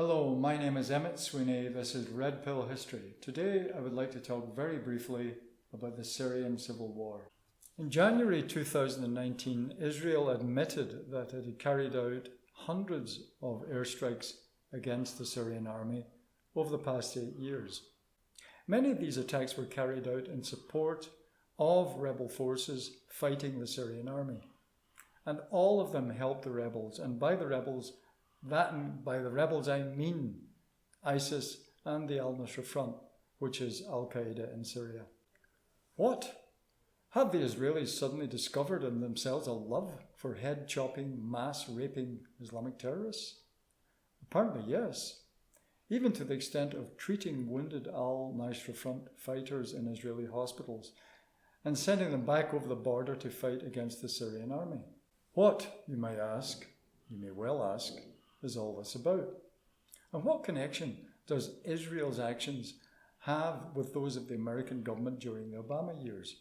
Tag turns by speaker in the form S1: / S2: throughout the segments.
S1: Hello, my name is Emmett Sweeney. This is Red Pill History. Today I would like to talk very briefly about the Syrian civil war. In January 2019, Israel admitted that it had carried out hundreds of airstrikes against the Syrian army over the past 8 years. Many of these attacks were carried out in support of rebel forces fighting the Syrian army. And all of them helped the rebels, and by the rebels I mean ISIS and the Al-Nusra Front, which is Al-Qaeda in Syria. What? Have the Israelis suddenly discovered in themselves a love for head-chopping, mass-raping Islamic terrorists? Apparently yes, even to the extent of treating wounded Al-Nusra Front fighters in Israeli hospitals and sending them back over the border to fight against the Syrian army. What, you may ask, you may well ask, is all this about? And what connection does Israel's actions have with those of the American government during the Obama years?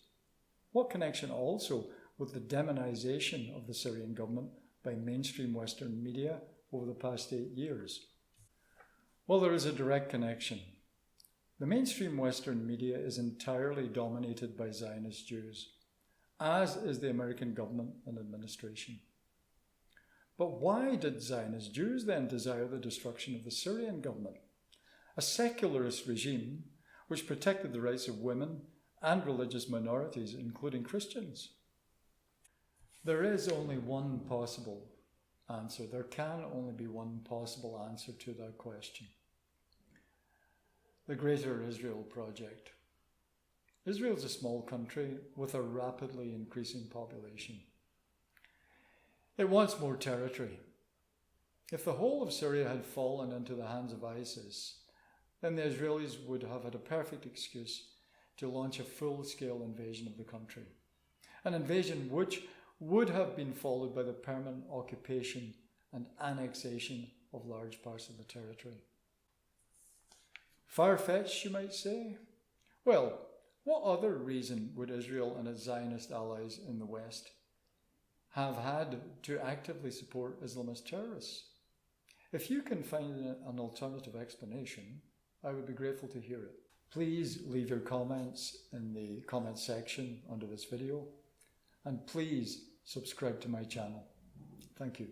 S1: What connection also with the demonization of the Syrian government by mainstream Western media over the past 8 years? Well, there is a direct connection. The mainstream Western media is entirely dominated by Zionist Jews, as is the American government and administration. But why did Zionist Jews then desire the destruction of the Syrian government, a secularist regime which protected the rights of women and religious minorities, including Christians? There is only one possible answer. There can only be one possible answer to that question. The Greater Israel Project. Israel is a small country with a rapidly increasing population. It wants more territory. If the whole of Syria had fallen into the hands of ISIS, then the Israelis would have had a perfect excuse to launch a full-scale invasion of the country. An invasion which would have been followed by the permanent occupation and annexation of large parts of the territory. Far-fetched, you might say? Well, what other reason would Israel and its Zionist allies in the West have had to actively support Islamist terrorists? If you can find an alternative explanation, I would be grateful to hear it. Please leave your comments in the comment section under this video, and please subscribe to my channel. Thank you.